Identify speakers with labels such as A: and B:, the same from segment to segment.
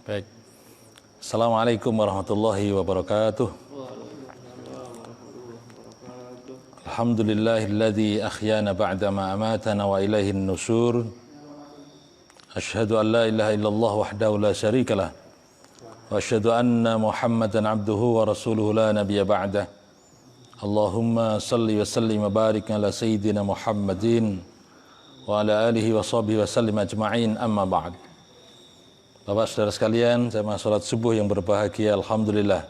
A: Baik. Assalamualaikum warahmatullahi wabarakatuh. Alhamdulillahilladzi ahyana ba'da ma amatana wa ilaihin nusyur. Asyhadu an la ilaha illallah wahdahu la syarikalah. Wa asyhadu anna Muhammadan abduhu wa rasuluhu la nabiyya ba'dah. Allahumma salli wa sallim wa barik ala sayyidina Muhammadin wa ala alihi wa sahbihi wa sallim ajma'in, amma ba'd. Bapak saudara sekalian, jamaah salat subuh yang berbahagia, alhamdulillah.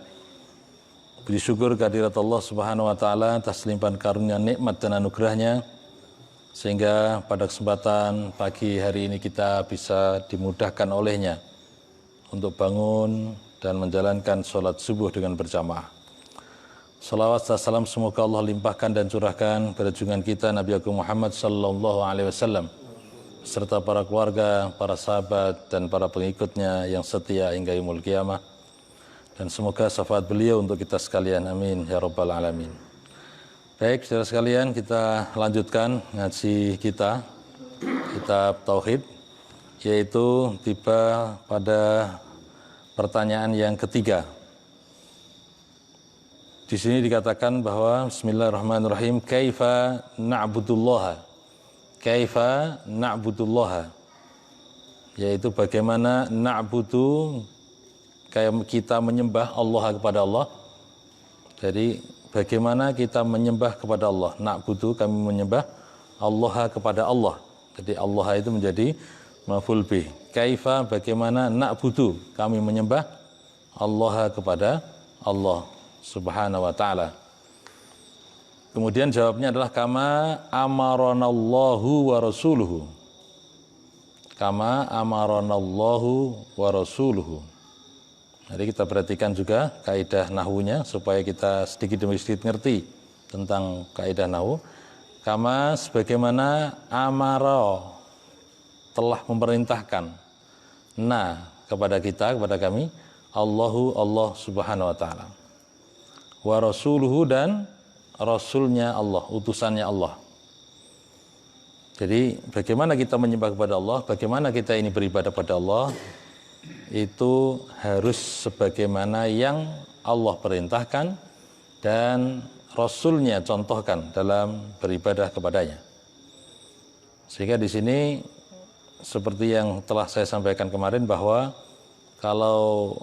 A: Puji syukur kehadirat Allah Subhanahu wa taala atas limpahan karunia, nikmat dan anugerahnya, sehingga pada kesempatan pagi hari ini kita bisa dimudahkan olehnya untuk bangun dan menjalankan salat subuh dengan berjamaah. Salawat dan salam semoga Allah limpahkan dan curahkan pada junjungan kita Nabi Agung Muhammad sallallahu alaihi wasallam serta para keluarga, para sahabat dan para pengikutnya yang setia hingga yaumul qiyamah, dan semoga syafaat beliau untuk kita sekalian, amin ya rabbal alamin. Baik saudara sekalian, kita lanjutkan ngaji kita kitab tauhid, yaitu tiba pada pertanyaan yang ketiga. Di sini dikatakan bahwa bismillahirrahmanirrahim, kaifa na'budullaha, kaifa na'budullaha, yaitu bagaimana na'budu, kayak kita menyembah Allah kepada Allah. Jadi bagaimana kita menyembah kepada Allah, na'budu, kami menyembah Allah kepada Allah. Jadi Allah itu menjadi maf'ul bih. Kaifa, bagaimana, na'budu, kami menyembah Allah kepada Allah Subhanahu wa ta'ala. Kemudian jawabnya adalah kama amaranallahu wa rasuluhu. Kama amaranallahu wa rasuluhu. Jadi kita perhatikan juga kaidah nahwunya supaya kita sedikit demi sedikit ngerti tentang kaidah nahwu. Kama sebagaimana, amara telah memerintahkan, nah kepada kita, kepada kami, Allahu, Allah Subhanahu wa ta'ala, wa rasuluhu, dan rasulnya Allah, utusannya Allah. Jadi bagaimana kita menyembah kepada Allah, bagaimana kita ini beribadah pada Allah, itu harus sebagaimana yang Allah perintahkan dan rasulnya contohkan dalam beribadah kepadanya. Sehingga di sini seperti yang telah saya sampaikan kemarin, bahwa kalau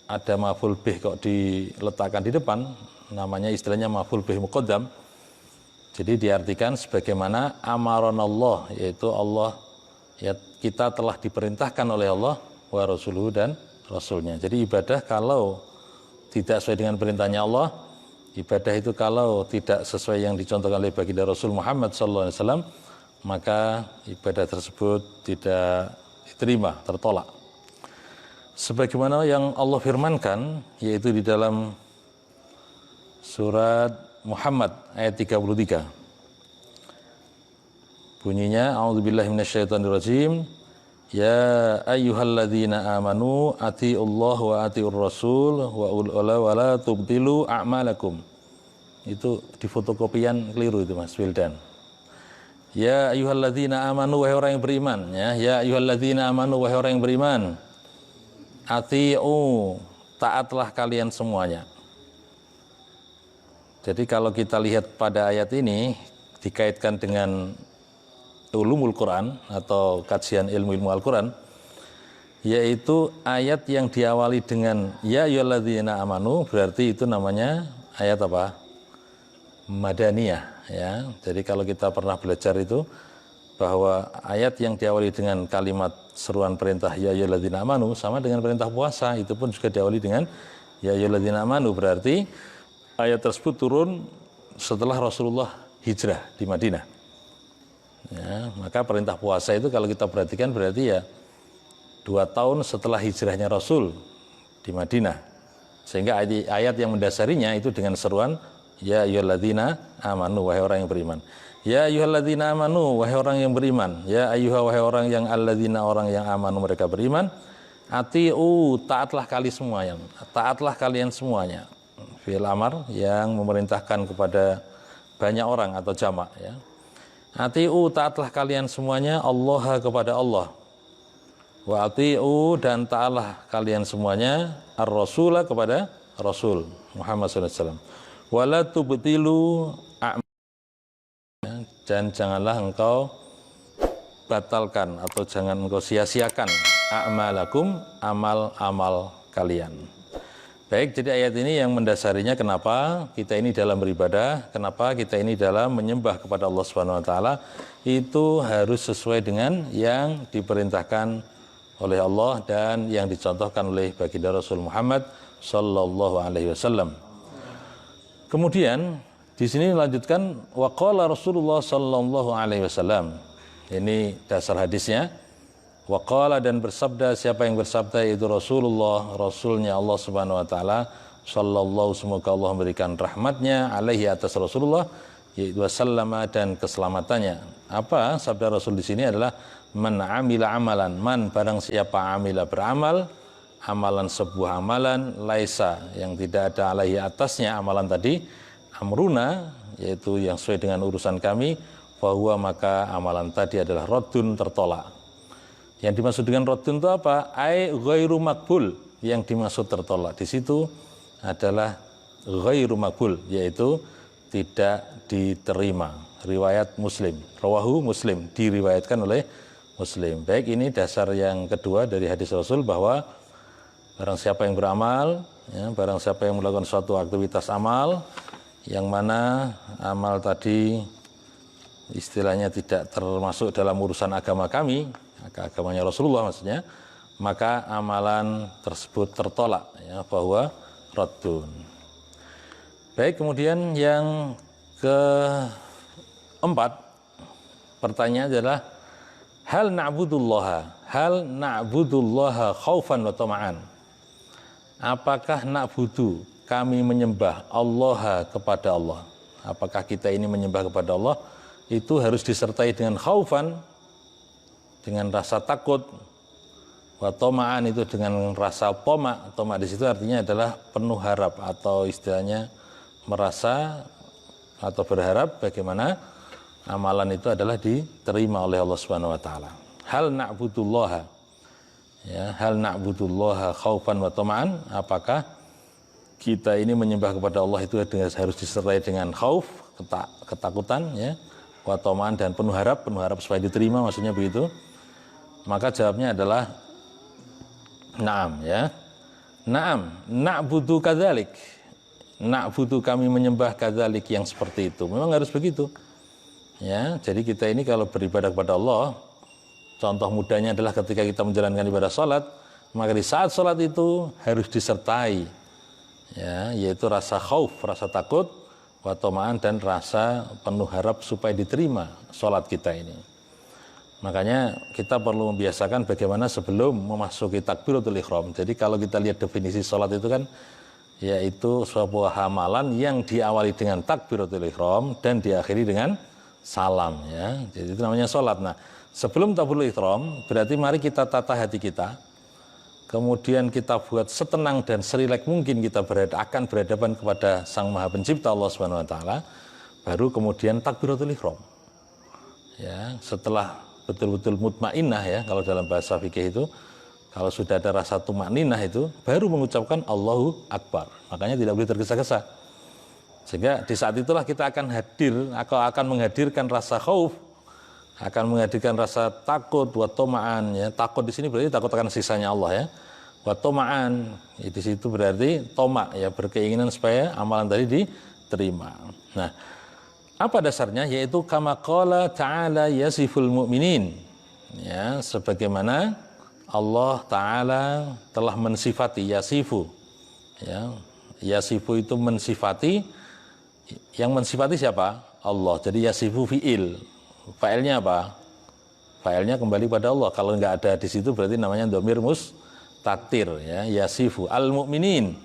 A: ada maf'ul bih kok diletakkan di depan, namanya istilahnya maf'ul bih muqaddam. Jadi diartikan sebagaimana amaranallah, yaitu Allah, ya, kita telah diperintahkan oleh Allah, wa rasuluhu, dan rasulnya. Jadi ibadah kalau tidak sesuai dengan perintahnya Allah, ibadah itu kalau tidak sesuai yang dicontohkan oleh baginda Rasul Muhammad sallallahu alaihi wasallam, maka ibadah tersebut tidak diterima, tertolak. Sebagaimana yang Allah firmankan, yaitu di dalam surat Muhammad ayat 33. Bunyinya, a'udzubillahi minasyaitonirrajim, ya ayyuhalladzina amanu atiullah wa atiur rasul wa la tubtilu a'malakum. Itu di fotokopian keliru itu Mas Wildan. Ya ayyuhalladzina amanu, wahai orang yang beriman, ya ayyuhalladzina amanu, wahai orang yang beriman, ati'u, taatlah kalian semuanya. Jadi kalau kita lihat pada ayat ini dikaitkan dengan ulumul Quran atau kajian ilmu-ilmu Al-Quran, yaitu ayat yang diawali dengan ya ayyuhalladzina amanu, berarti itu namanya ayat apa? Madaniyah, ya. Jadi kalau kita pernah belajar itu bahwa ayat yang diawali dengan kalimat seruan perintah ya ayyuhalladzina amanu sama dengan perintah puasa, itu pun juga diawali dengan ya ayyuhalladzina amanu, berarti ayat tersebut turun setelah Rasulullah hijrah di Madinah. Ya, maka perintah puasa itu kalau kita perhatikan berarti ya 2 tahun setelah hijrahnya Rasul di Madinah. Sehingga ayat yang mendasarinya itu dengan seruan ya ayyuhalladzina amanu, wahai orang yang beriman. Ya ayyuhalladzina amanu, wahai orang yang beriman. Ya ayyuha, wahai orang yang alladzina, orang yang amanu, mereka beriman. Ati'u, taatlah kalian semuanya. Fi'il amar yang memerintahkan kepada banyak orang atau jamak, ya. Ati'u, taatlah kalian semuanya Allah kepada Allah. Wa ati'u, dan ta'alah kalian semuanya ar-rasula, kepada Rasul Muhammad sallallahu alaihi wasallam. Wa la tubtilu a'mal, dan janganlah engkau batalkan atau jangan engkau sia-siakan a'malakum, amal-amal kalian. Baik, jadi ayat ini yang mendasarinya kenapa kita ini dalam beribadah, kenapa kita ini dalam menyembah kepada Allah Subhanahu wa taala itu harus sesuai dengan yang diperintahkan oleh Allah dan yang dicontohkan oleh baginda Rasul Muhammad sallallahu alaihi wasallam. Kemudian di sini dilanjutkan waqala Rasulullah sallallahu alaihi wasallam. Ini dasar hadisnya. Waqala, dan bersabda, siapa yang bersabda itu Rasulullah, Rasulnya Allah Subhanahu wa taala sallallahu, semoga Allah memberikan rahmatnya alaihi, atas Rasulullah, yaitu wasallama, dan keselamatannya. Apa sabda Rasul di sini adalah man amila amalan, man barang siapa amila beramal, amalan sebuah amalan, laisa yang tidak ada alaihi atasnya amalan tadi, amruna yaitu yang sesuai dengan urusan kami, fahuwa maka amalan tadi adalah raddun, tertolak. Yang dimaksud dengan raddun itu apa? Ai ghairu maqbul, yang dimaksud tertolak di situ adalah ghairu maqbul, yaitu tidak diterima. Riwayat Muslim, rawahu Muslim, diriwayatkan oleh Muslim. Baik, ini dasar yang kedua dari hadis Rasul bahwa barang siapa yang beramal, ya, barang siapa yang melakukan suatu aktivitas amal yang mana amal tadi istilahnya tidak termasuk dalam urusan agama kami, agamanya Rasulullah maksudnya, maka amalan tersebut tertolak, ya, bahwa raddun. Baik, kemudian yang keempat, pertanyaan adalah hal na'budullaha khaufan wa tama'an. Apakah na'budu, kami menyembah Allah kepada Allah? Apakah kita ini menyembah kepada Allah itu harus disertai dengan khaufan, dengan rasa takut, wa tama'an itu dengan rasa toma'. Toma' di situ artinya adalah penuh harap, atau istilahnya merasa atau berharap bagaimana amalan itu adalah diterima oleh Allah Subhanahu wa taala. Hal na'budullaha, ya, hal na'budullaha khaufan wa tama'an, apakah kita ini menyembah kepada Allah itu harus disertai dengan khauf, ketakutan, ya, wa tama'an, dan penuh harap supaya diterima, maksudnya begitu. Maka jawabnya adalah na'am, ya. Na'am, na'budu kadzalik. Na'budu, kami menyembah kadzalik, yang seperti itu. Memang harus begitu. Ya, jadi kita ini kalau beribadah kepada Allah, contoh mudahnya adalah ketika kita menjalankan ibadah salat, maka di saat salat itu harus disertai, ya, yaitu rasa khauf, rasa takut, wa tama'an, dan rasa penuh harap supaya diterima salat kita ini. Makanya kita perlu membiasakan bagaimana sebelum memasuki takbiratul ihram. Jadi kalau kita lihat definisi sholat itu kan, yaitu sebuah amalan yang diawali dengan takbiratul ihram dan diakhiri dengan salam, ya. Jadi itu namanya sholat. Nah, sebelum takbiratul ihram berarti mari kita tata hati kita, kemudian kita buat setenang dan serileks mungkin kita akan berhadapan kepada Sang Maha Pencipta Allah Subhanahu wa taala, baru kemudian takbiratul ihram. Ya, setelah betul-betul mutmainnah, ya, kalau dalam bahasa fikih itu, kalau sudah ada rasa tumakninah itu baru mengucapkan Allahu Akbar. Makanya tidak boleh tergesa-gesa. Sehingga di saat itulah kita akan akan menghadirkan rasa khauf, akan menghadirkan rasa takut, wa tama'an, ya. Takut di sini berarti takut akan sisanya Allah, ya. Wa tama'an, di situ berarti toma', ya, berkeinginan supaya amalan tadi diterima. Nah, apa dasarnya? Yaitu kama qala ta'ala yasiful mu'minin, ya, sebagaimana Allah Ta'ala telah mensifati, yasifu, ya, yasifu itu mensifati, yang mensifati siapa? Allah. Jadi yasifu fi'il, fa'ilnya apa? Fa'ilnya kembali pada Allah. Kalau nggak ada di situ berarti namanya dhamir mustatir, ya, yasifu al-mu'minin.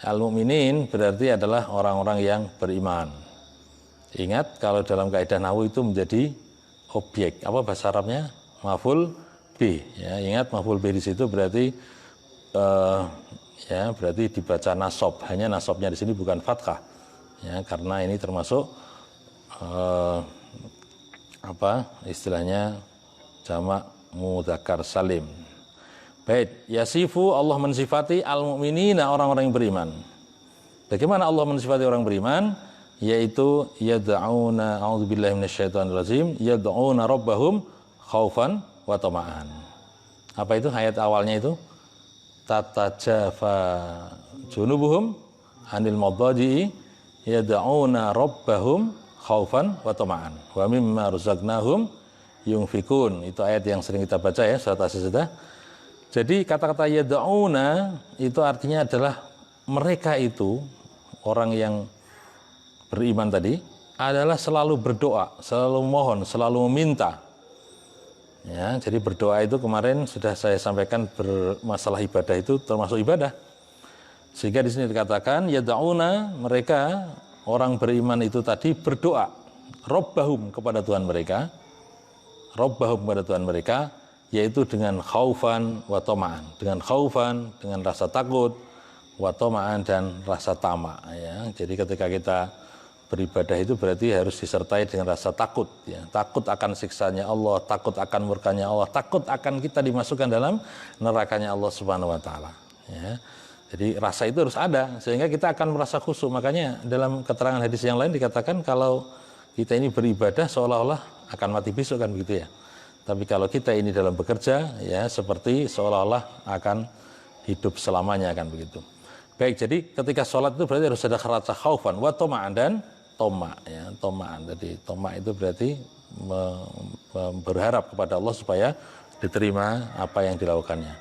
A: Al-mu'minin berarti adalah orang-orang yang beriman. Ingat, kalau dalam kaidah nahwu itu menjadi objek. Apa bahasa Arabnya? Maf'ul bih. Ya, ingat maf'ul bih di situ berarti ya, berarti dibaca nasab. Hanya nasabnya di sini bukan fathah. Ya, karena ini termasuk apa istilahnya jamak mudzakkar salim. Baik, yasifu Allah mensifati al-mu'minina orang-orang yang beriman. Bagaimana Allah mensifati orang beriman? Yaitu yad'una a'udzubillahi minasyaitonirrajim yad'una rabbahum khaufan wa tama'an. Apa itu ayat awalnya itu? Tatajafa junubuhum anil madaji'i yad'una rabbahum khaufan wa tama'an wa mimma razaqnahum yunfikun. Itu ayat yang sering kita baca ya, surat As-Sajdah. Jadi kata-kata yad'una itu artinya adalah mereka itu orang yang beriman tadi adalah selalu berdoa, selalu mohon, selalu meminta. Ya, jadi berdoa itu kemarin sudah saya sampaikan bermasalah ibadah itu termasuk ibadah. Sehingga di sini dikatakan yad'una mereka orang beriman itu tadi berdoa Rabbahum kepada Tuhan mereka. Rabbahum kepada Tuhan mereka yaitu dengan khaufan wa tama'an, dengan khaufan dengan rasa takut, wa tama'an dan rasa tamak ya. Jadi ketika kita beribadah itu berarti harus disertai dengan rasa takut ya. Takut akan siksanya Allah, takut akan murkanya Allah, takut akan kita dimasukkan dalam nerakanya Allah Subhanahu wa taala ya. Jadi rasa itu harus ada sehingga kita akan merasa khusyuk. Makanya dalam keterangan hadis yang lain dikatakan kalau kita ini beribadah seolah-olah akan mati besok kan begitu ya. Tapi kalau kita ini dalam bekerja ya seperti seolah-olah akan hidup selamanya kan begitu. Baik, jadi ketika sholat itu berarti harus ada rasa khaufan wa tama'an dan toma ya, tomaan. Jadi toma itu berarti berharap kepada Allah supaya diterima apa yang dilakukannya.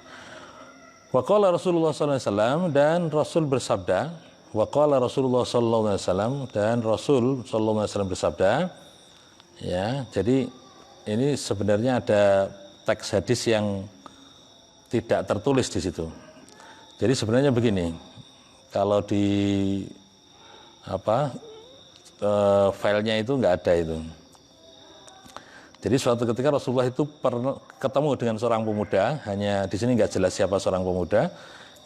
A: Wa qala Rasulullah sallallahu alaihi wasallam dan Rasul bersabda, wa qala Rasulullah sallallahu alaihi wasallam dan Rasul sallallahu alaihi wasallam bersabda ya. Jadi ini sebenarnya ada teks hadis yang tidak tertulis di situ. Jadi sebenarnya begini, kalau di filenya itu nggak ada itu. Jadi suatu ketika Rasulullah itu ketemu dengan seorang pemuda, hanya di sini nggak jelas siapa seorang pemuda,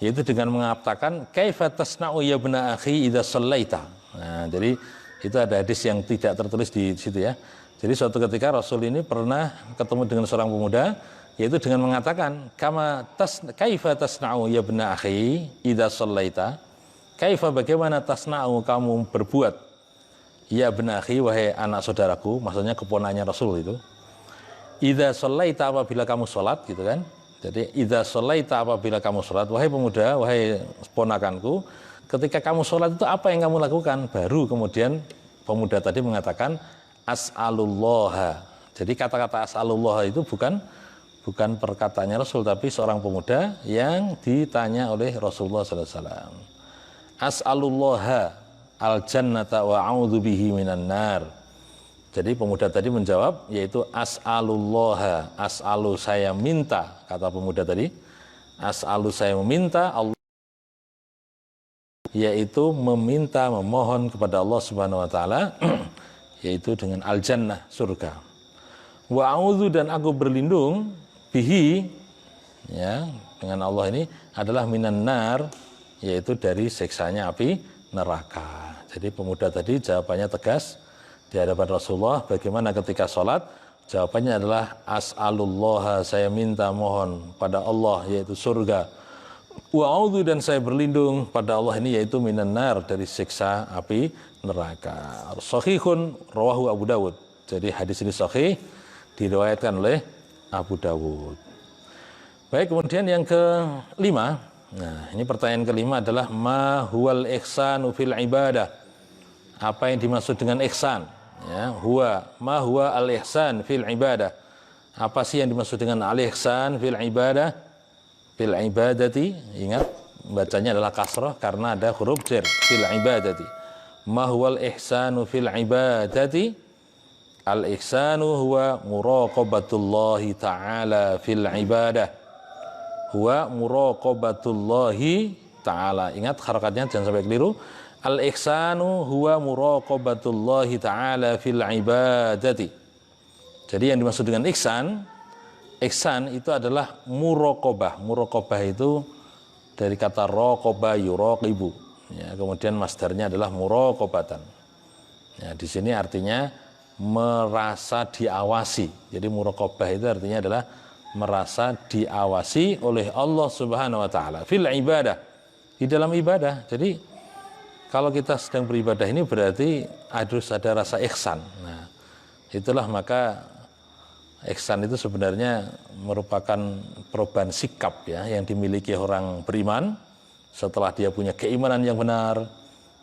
A: yaitu dengan mengatakan kaifa tasna'u ya ibna akhi idza shallaita. Nah, jadi itu ada hadis yang tidak tertulis di situ ya. Jadi suatu ketika Rasul ini pernah ketemu dengan seorang pemuda, yaitu dengan mengatakan kaifa tasna'u ya ibna akhi idza shallaita. Kaifa bagaimana tasna'u kamu berbuat ya ibna akhi wahai anak saudaraku, maksudnya keponanya Rasul itu. Idza shallaita apabila kamu salat gitu kan. Jadi idza shallaita apabila kamu salat, wahai pemuda, wahai ponakanku, ketika kamu salat itu apa yang kamu lakukan? Baru kemudian pemuda tadi mengatakan as'alullah. Jadi kata-kata as'alullah itu bukan perkataannya Rasul, tapi seorang pemuda yang ditanya oleh Rasulullah sallallahu alaihi wasallam. As'alullah al-jannata wa a'udzu bihi minan nar. Jadi pemuda tadi menjawab yaitu as'alullah, as'alu saya minta, kata pemuda tadi. As'alu saya meminta Allah, yaitu meminta memohon kepada Allah Subhanahu wa taala yaitu dengan al-jannah, surga. Wa a'udzu dan aku berlindung bihi ya, dengan Allah ini adalah minan nar, yaitu dari siksanya api neraka. Jadi pemuda tadi jawabannya tegas di hadapan Rasulullah. Bagaimana ketika sholat? Jawabannya adalah as'alullah, saya minta mohon pada Allah yaitu surga. Wa'udhu dan saya berlindung pada Allah ini yaitu minan nar, dari siksa api neraka. Sahihun rawahu Abu Dawud. Jadi hadis ini sahih, diriwayatkan oleh Abu Dawud. Baik, kemudian yang kelima. Nah, ini pertanyaan kelima adalah ma huwal ihsanu fil ibadah. Apa yang dimaksud dengan ihsan? Ya, ma huwa al ihsan fil ibadah. Apa sih yang dimaksud dengan al ihsan fil ibadah? Fil ibadati, ingat bacanya adalah kasrah karena ada huruf jar, fil ibadati. Ma huwal ihsanu fil ibadati? Al ihsanu huwa muraqabatullahi ta'ala fil ibadah. Huwa muraqabatullahi ta'ala. Ingat harakatnya jangan sampai keliru. Al-ihsanu huwa muraqabatullahi ta'ala fil ibadati. Jadi yang dimaksud dengan ihsan itu adalah muraqabah. Muraqabah itu dari kata raqaba yuraqibu. Ya, kemudian masdarnya adalah muraqabatan. Ya, di sini artinya merasa diawasi. Jadi muraqabah itu artinya adalah merasa diawasi oleh Allah Subhanahu wa taala fil ibadah, di dalam ibadah. Jadi kalau kita sedang beribadah ini berarti harus ada rasa ihsan. Nah, itulah maka ihsan itu sebenarnya merupakan perubahan sikap ya yang dimiliki orang beriman setelah dia punya keimanan yang benar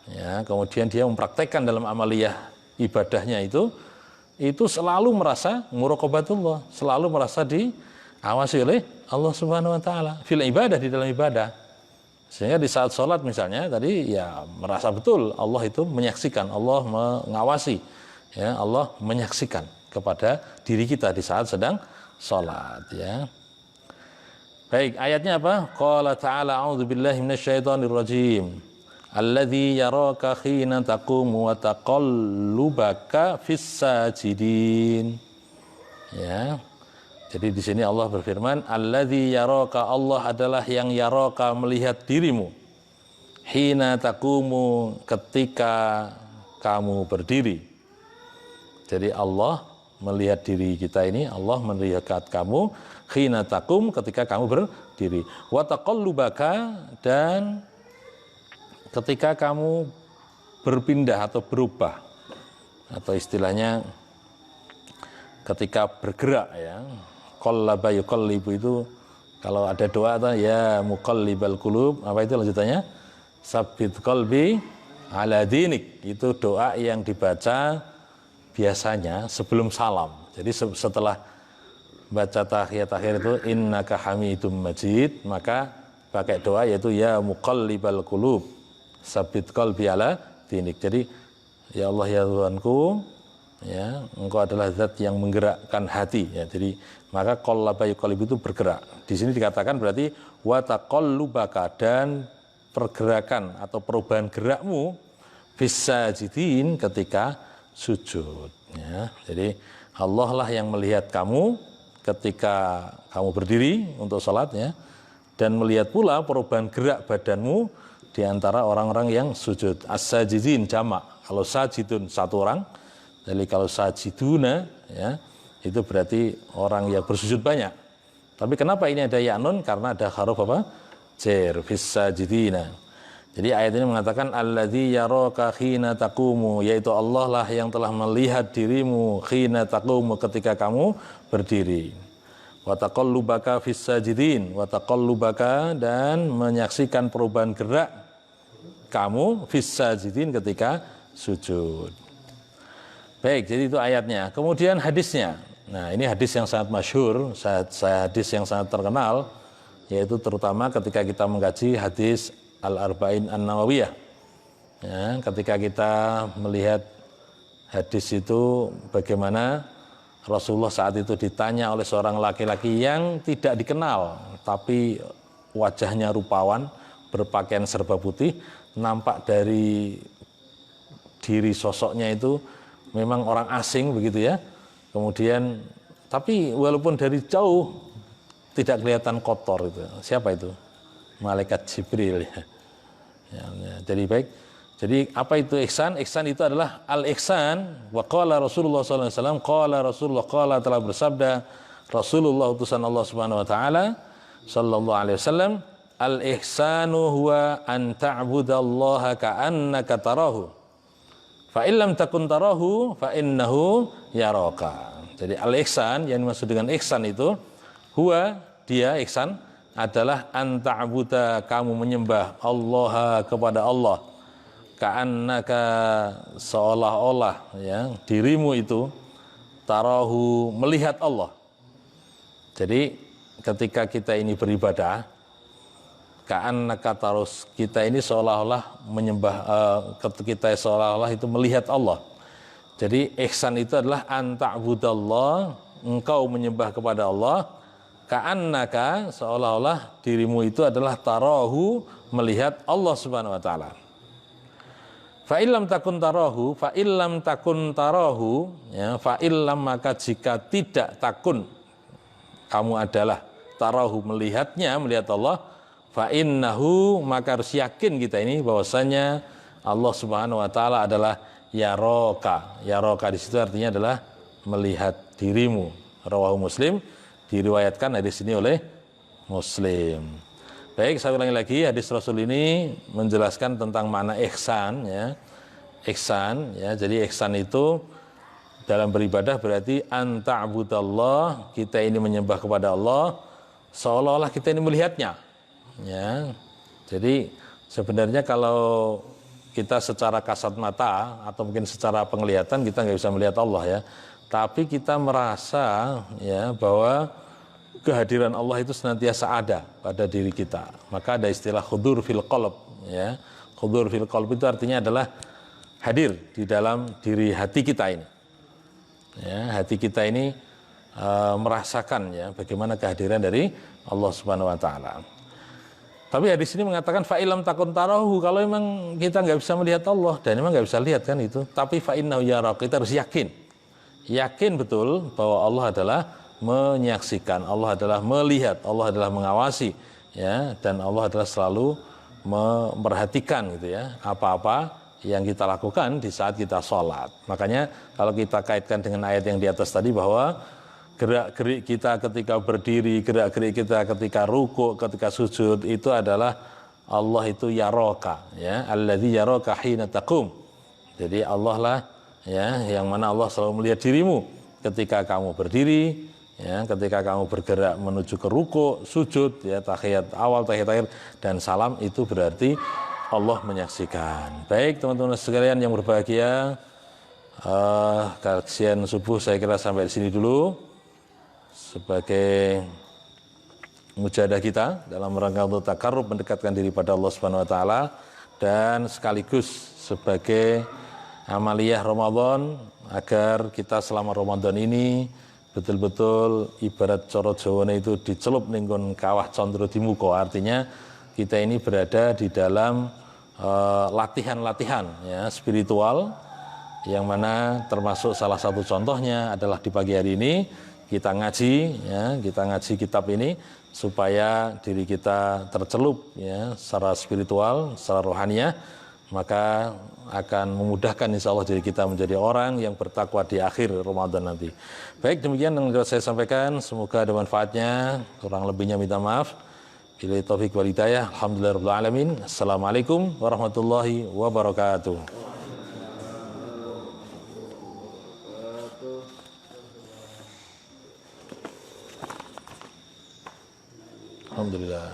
A: ya, kemudian dia mempraktekkan dalam amaliyah ibadahnya itu selalu merasa muraqabatullah, selalu merasa diawasi oleh Allah Subhanahu wa taala fil ibadah, di dalam ibadah. Sehingga di saat sholat misalnya tadi ya merasa betul Allah itu menyaksikan, Allah mengawasi ya, Allah menyaksikan kepada diri kita di saat sedang sholat ya. Baik, ayatnya apa? Qala ta'ala a'udzubillahi minasyaitonirrajim. Alladzi yaraka khina taqumu wa taqallubaka fis sajidin. Ya. Jadi di sini Allah berfirman, alladzi yaraka, Allah adalah yang yaraka, melihat dirimu. Hina taqumu, ketika kamu berdiri. Jadi Allah melihat diri kita ini, Allah melihat kamu khina taqum, ketika kamu berdiri. Wa taqallubaka, dan ketika kamu berpindah atau berubah, atau istilahnya ketika bergerak ya. Qallaba yuqallibu itu kalau ada doa ya muqallibal qulub, apa itu lanjutannya? Sabbit qalbi ala dinik. Itu doa yang dibaca biasanya sebelum salam. Jadi setelah baca tahiyat akhir itu innaka hamidum majid, maka pakai doa yaitu ya muqallibal qulub sabbit qalbi ala dinik. Jadi ya Allah ya Tuhanku ya, Engkau adalah zat yang menggerakkan hati ya. Jadi maka qallaba yuqallib itu bergerak. Di sini dikatakan berarti wa taqallubaka, dan pergerakan atau perubahan gerakmu fis sajidin, ketika sujud ya. Jadi Allah lah yang melihat kamu ketika kamu berdiri untuk salat ya, dan melihat pula perubahan gerak badanmu di antara orang-orang yang sujud. As-sajidin jamak. Kalau sajidun satu orang, jadi kalau sajiduna ya, itu berarti orang yang bersujud banyak. Tapi kenapa ini ada ya nun? Karena ada huruf apa? Jar, fis sajidina. Jadi ayat ini mengatakan alladzi yaraka khina taqumu, yaitu Allah lah yang telah melihat dirimu khina taqumu, ketika kamu berdiri. Wa taqallubaka fis sajidin, wa taqallubaka, dan menyaksikan perubahan gerak kamu fis sajidin, ketika sujud. Baik, jadi itu ayatnya. Kemudian hadisnya. Nah, ini hadis yang sangat masyhur, hadis yang sangat terkenal, yaitu terutama ketika kita mengkaji hadis Al-Arba'in An-Nawawiyah. Ya, ketika kita melihat hadis itu bagaimana Rasulullah saat itu ditanya oleh seorang laki-laki yang tidak dikenal, tapi wajahnya rupawan, berpakaian serba putih, nampak dari diri sosoknya itu memang orang asing begitu ya. Kemudian tapi walaupun dari jauh tidak kelihatan kotor itu. Siapa itu? Malaikat Jibril ya. Jadi baik. Jadi apa itu ihsan? Ihsan itu adalah al-ihsan. Wa qala Rasulullah sallallahu alaihi wasallam, qala Rasulullah, qala, telah bersabda Rasulullah utusan Allah Subhanahu wa taala sallallahu alaihi wasallam, al-ihsanu huwa an ta'budallaha ka'annaka tarahu. Fa illam takun tarahu fa innahu yaraka. Jadi al-ihsan, yang dimaksud dengan ihsan itu huwa, dia ihsan adalah an ta'buda, kamu menyembah Allah, kepada Allah, ka'annaka, seolah-olah ya dirimu itu tarahu, melihat Allah. Jadi ketika kita ini beribadah, ka'annaka tarus, kita ini seolah-olah menyembah, kita seolah-olah itu melihat Allah. Jadi ihsan itu adalah an ta'budallah, engkau menyembah kepada Allah, ka'annaka, seolah-olah dirimu itu adalah tarahu, melihat Allah Subhanahu wa taala. Fa illam takun tarahu, fa illam takun tarahu ya, fa illam, maka jika tidak takun kamu adalah tarahu, melihatnya, melihat Allah, fa innahu, maka harus yakin kita ini bahwasanya Allah Subhanahu wa taala adalah yaraka. Yaraka di situ artinya adalah melihat dirimu. Rawahu Muslim, Diriwayatkan hadis ini oleh Muslim. Baik, saya ulangi lagi, hadis Rasul ini menjelaskan tentang makna ihsan ya. Ihsan ya. Jadi ihsan itu dalam beribadah berarti anta'budallah, kita ini menyembah kepada Allah seolah-olah kita ini melihatnya. Ya. Jadi sebenarnya kalau kita secara kasat mata atau mungkin secara penglihatan kita nggak bisa melihat Allah ya, tapi kita merasa ya bahwa kehadiran Allah itu senantiasa ada pada diri kita. Maka ada istilah khudur fil qalb ya. Khudur fil qalb itu artinya adalah hadir di dalam diri hati kita ini. Ya, hati kita ini merasakan ya bagaimana kehadiran dari Allah Subhanahu wa taala. Tapi hadis ini mengatakan fa'ilam takun tarahu, kalau memang kita nggak bisa melihat Allah dan memang nggak bisa lihat kan itu, tapi fa'innahu yara, kita harus yakin betul bahwa Allah adalah menyaksikan, Allah adalah melihat, Allah adalah mengawasi ya, dan Allah adalah selalu memperhatikan gitu ya apa-apa yang kita lakukan di saat kita sholat. Makanya kalau kita kaitkan dengan ayat yang di atas tadi bahwa gerak-gerik kita ketika berdiri, gerak-gerik kita ketika ruku, ketika sujud itu adalah Allah itu yaraka ya, alladzi yaraka hina taqum. Jadi Allah lah ya yang mana Allah selalu melihat dirimu ketika kamu berdiri ya, ketika kamu bergerak menuju ke ruku, sujud ya, tahiyat awal, tahiyat akhir dan salam, itu berarti Allah menyaksikan. Baik teman-teman sekalian yang berbahagia, kajian subuh saya kira sampai di sini dulu. Sebagai mujahadah kita dalam rangka untuk takarrub, mendekatkan diri pada Allah Subhanahu wa taala, dan sekaligus sebagai amaliyah Ramadan agar kita selama Ramadan ini betul-betul ibarat coro Jawane itu dicelup ninggon kawah condro di muko. Artinya kita ini berada di dalam latihan-latihan ya spiritual, yang mana termasuk salah satu contohnya adalah di pagi hari ini kita ngaji ya, kita ngaji kitab ini supaya diri kita tercelup ya secara spiritual, secara rohaniah, maka akan memudahkan insya Allah diri kita menjadi orang yang bertakwa di akhir Ramadan nanti. Baik, demikian yang dapat saya sampaikan, semoga ada manfaatnya, kurang lebihnya minta maaf. Billahi taufiq wal hidayah. Alhamdulillahirabbil alamin. Assalamualaikum warahmatullahi wabarakatuh. Alhamdulillah.